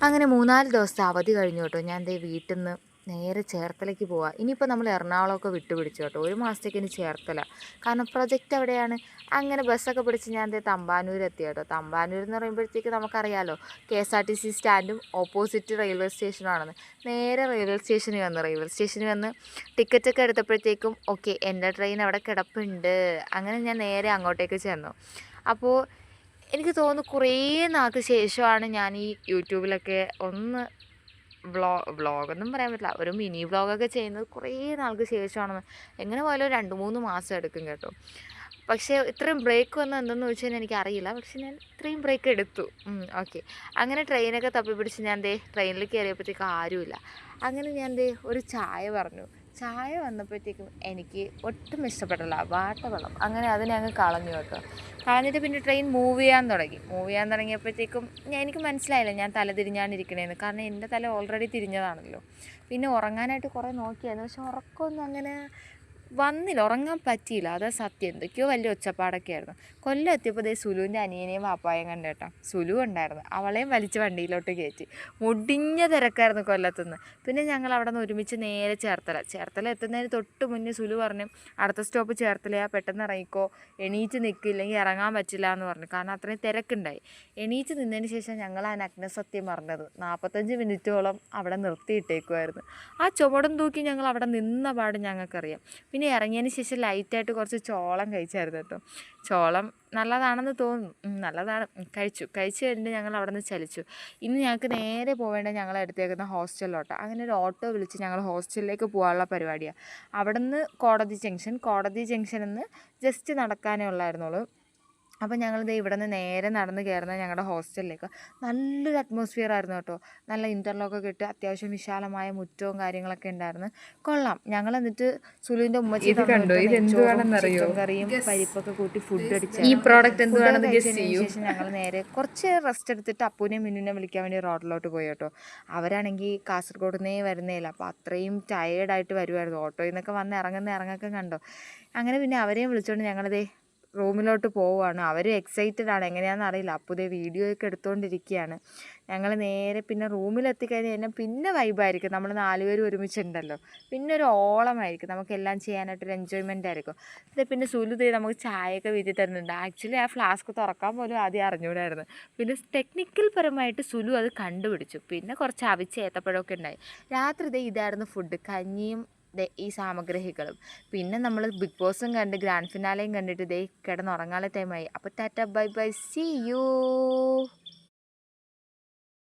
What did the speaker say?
അങ്ങനെ 3-4 ദിവസത്തെ അവധി കഴിഞ്ഞു കേട്ടോ. ഞാൻ ദേ വീട്ടിൽ നിന്ന് നേരെ ചേർത്തലയ്ക്ക് പോവാം. ഇനിയിപ്പോൾ നമ്മൾ എറണാകുളമൊക്കെ വിട്ടുപിടിച്ചു കേട്ടോ. ഒരു മാസത്തേക്ക് ഇനി ചേർത്തല. കാരണം പ്രൊജക്റ്റ് എവിടെയാണ്. അങ്ങനെ ബസ്സൊക്കെ പിടിച്ച് ഞാൻ ദേ തമ്പാനൂരെത്തി കേട്ടോ. തമ്പാനൂർ എന്ന് പറയുമ്പോഴത്തേക്ക് നമുക്കറിയാമല്ലോ, KSRTC സ്റ്റാൻഡും ഓപ്പോസിറ്റ് റെയിൽവേ സ്റ്റേഷനുമാണെന്ന്. നേരെ റെയിൽവേ സ്റ്റേഷനിൽ വന്നു. റെയിൽവേ സ്റ്റേഷനിൽ വന്ന് ടിക്കറ്റൊക്കെ എടുത്തപ്പോഴത്തേക്കും ഓക്കെ, എൻ്റെ ട്രെയിൻ അവിടെ കിടപ്പുണ്ട്. അങ്ങനെ ഞാൻ നേരെ അങ്ങോട്ടേക്ക് ചെന്നു. അപ്പോൾ എനിക്ക് തോന്നുന്നു കുറേ നാൾക്ക് ശേഷമാണ് ഞാൻ ഈ യൂട്യൂബിലൊക്കെ ഒന്ന് വ്ളോഗൊന്നും പറയാൻ പറ്റില്ല, ഒരു മിനി വ്ളോഗൊക്കെ ചെയ്യുന്നത് കുറേ നാൾക്ക് ശേഷമാണെന്ന്. എങ്ങനെ പോയാലും 2-3 മാസം എടുക്കും കേട്ടോ. പക്ഷേ ഇത്രയും ബ്രേക്ക് വന്നത് എന്തെന്ന് ചോദിച്ചാൽ എനിക്കറിയില്ല. പക്ഷെ ഞാൻ ഇത്രയും ബ്രേക്ക് എടുത്തു. ഓക്കെ. അങ്ങനെ ട്രെയിനൊക്കെ തപ്പിപ്പിടിച്ച് ഞാൻ ദേ ട്രെയിനിൽ കയറിയപ്പോഴത്തേക്കും ആരുമില്ല. അങ്ങനെ ഞാൻ ദേ ഒരു ചായ പറഞ്ഞു. ചായ വന്നപ്പോഴത്തേക്കും എനിക്ക് ഒട്ടും ഇഷ്ടപ്പെട്ടില്ല. വാട്ടവെള്ളം. അങ്ങനെ അതിനെ അങ്ങ് കളഞ്ഞു കേട്ടോ. കളഞ്ഞിട്ട് പിന്നെ ട്രെയിൻ മൂവ് ചെയ്യാൻ തുടങ്ങിയപ്പോഴത്തേക്കും എനിക്ക് മനസ്സിലായില്ല ഞാൻ തല തിരിഞ്ഞാണ് ഇരിക്കണേന്ന്. കാരണം എൻ്റെ തല ഓൾറെഡി തിരിഞ്ഞതാണല്ലോ. പിന്നെ ഉറങ്ങാനായിട്ട് കുറേ നോക്കിയായിരുന്നു. പക്ഷെ ഉറക്കമൊന്നും അങ്ങനെ വന്നില്ല, ഉറങ്ങാൻ പറ്റിയില്ല. അതാ സത്യം. എന്തൊക്കെയോ വലിയ ഒച്ചപ്പാടൊക്കെ ആയിരുന്നു. കൊല്ലം എത്തിയപ്പോൾ ദേ സുലുവിൻ്റെ അനിയനെയും വാപ്പായും കണ്ടു കേട്ടോ. സുലു ഉണ്ടായിരുന്നു. അവളെയും വലിച്ച് വണ്ടിയിലോട്ട് കയറ്റി. മുടിഞ്ഞ തിരക്കായിരുന്നു കൊല്ലത്തുനിന്ന്. പിന്നെ ഞങ്ങൾ അവിടെ നിന്ന് ഒരുമിച്ച് നേരെ ചേർത്തല എത്തുന്നതിന് തൊട്ട് മുന്നേ സുലു പറഞ്ഞു, അടുത്ത സ്റ്റോപ്പ് ചേർത്തലയാ, പെട്ടെന്ന് ഇറങ്ങിക്കോ, എണീറ്റ് നിൽക്കില്ലെങ്കിൽ ഇറങ്ങാൻ പറ്റില്ല എന്ന് പറഞ്ഞു. കാരണം അത്രയും തിരക്കുണ്ടായി. എണീറ്റ് നിന്നതിന് ശേഷം ഞങ്ങൾ ആ നഗ്നസത്യം പറഞ്ഞത് 45 മിനിറ്റോളം അവിടെ നിർത്തിയിട്ടേക്കുമായിരുന്നു. ആ ചുമടും തൂക്കി ഞങ്ങൾ അവിടെ നിന്ന പാട് ഞങ്ങൾക്കറിയാം. പിന്നെ ഇറങ്ങിയതിന് ശേഷം ലൈറ്റായിട്ട് കുറച്ച് ചോളം കഴിച്ചായിരുന്നു കേട്ടോ. ചോളം നല്ലതാണെന്ന് തോന്നുന്നു. നല്ലതാണ്. കഴിച്ചു കഴിഞ്ഞിട്ട് ഞങ്ങൾ അവിടെ നിന്ന് ചലിച്ചു. ഇന്ന് ഞങ്ങൾക്ക് നേരെ പോവേണ്ടത് ഞങ്ങൾ എടുത്തേക്കുന്ന ഹോസ്റ്റലിലോട്ടോ. അങ്ങനെ ഒരു ഓട്ടോ വിളിച്ച് ഞങ്ങൾ ഹോസ്റ്റലിലേക്ക് പോകാനുള്ള പരിപാടിയാണ്. അവിടെ നിന്ന് കോടതി ജംഗ്ഷനിൽ നിന്ന് ജസ്റ്റ് നടക്കാനേ ഉള്ളായിരുന്നുള്ളൂ. അപ്പോൾ ഞങ്ങളിത് ഇവിടെ നിന്ന് നേരെ നടന്ന് കയറുന്നത് ഞങ്ങളുടെ ഹോസ്റ്റലിലേക്ക്. നല്ലൊരു അറ്റ്മോസ്ഫിയർ ആയിരുന്നു കേട്ടോ. നല്ല ഇൻ്റർലോക്കൊക്കെ ഇട്ട് അത്യാവശ്യം വിശാലമായ മുറ്റവും കാര്യങ്ങളൊക്കെ ഉണ്ടായിരുന്നു. കൊള്ളാം. ഞങ്ങൾ എന്നിട്ട് സുലുവിൻ്റെ ഉമ്മച്ചി ചിക്കൻ കറിയും പരിപ്പൊക്കെ കൂട്ടി ഫുഡ് അടിച്ചു. ഈ പ്രോഡക്റ്റ് എന്തുവാണെന്ന് ഗസ് കഴിച്ചതിന് ചെയ്യൂ. ശേഷം ഞങ്ങൾ നേരെ കുറച്ച് റെസ്റ്റ് എടുത്തിട്ട് അപ്പൂനെയും മിന്നുനെ വിളിക്കാൻ വേണ്ടി റോഡിലോട്ട് പോയി കേട്ടോ. അവരാണെങ്കിൽ കാസർഗോഡ് നിന്നേ വരുന്നേയില്ല. അപ്പോൾ അത്രയും ടയേർഡായിട്ട് വരുമായിരുന്നു. ഓട്ടോയിൽ നിന്നൊക്കെ വന്ന് ഇറങ്ങൊക്കെ കണ്ടോ. അങ്ങനെ പിന്നെ അവരെയും വിളിച്ചുകൊണ്ട് ഞങ്ങളിതേ റൂമിലോട്ട് പോവുകയാണ്. അവർ എക്സൈറ്റഡ് ആണ്. എങ്ങനെയാണെന്ന് അറിയില്ല. അപ്പോൾ ഇതേ വീഡിയോ ഒക്കെ എടുത്തുകൊണ്ടിരിക്കുകയാണ്. ഞങ്ങൾ നേരെ പിന്നെ റൂമിലെത്തിക്കഴിഞ്ഞ് കഴിഞ്ഞാൽ പിന്നെ വൈബായിരിക്കും. നമ്മൾ 4 പേരും ഒരുമിച്ചുണ്ടല്ലോ. പിന്നെ ഒരു ഓളമായിരിക്കും. നമുക്കെല്ലാം ചെയ്യാനായിട്ടൊരു എൻജോയ്മെൻ്റ് ആയിരിക്കും. പിന്നെ സുലു നമുക്ക് ചായയൊക്കെ വീട്ടിൽ തരുന്നുണ്ട്. ആക്ച്വലി ആ ഫ്ലാസ്ക് തുറക്കാൻ പോലും ആദ്യം അറിഞ്ഞൂടായിരുന്നു. പിന്നെ ടെക്നിക്കൽ പരമായിട്ട് സുലു അത് കണ്ടുപിടിച്ചു. പിന്നെ കുറച്ച് അവിച്ച ഏത്തപ്പഴമൊക്കെ ഉണ്ടായി. രാത്രി ഇതായിരുന്നു ഫുഡ്. കഞ്ഞിയും ഈ സാമഗ്രികളും. പിന്നെ നമ്മൾ ബിഗ് ബോസും കണ്ട് ഗ്രാൻഡ് ഫിനാലെയും കണ്ടിട്ട് കിടന്നുറങ്ങാനുള്ള ടൈമായി. അപ്പോൾ tata bye bye, see U.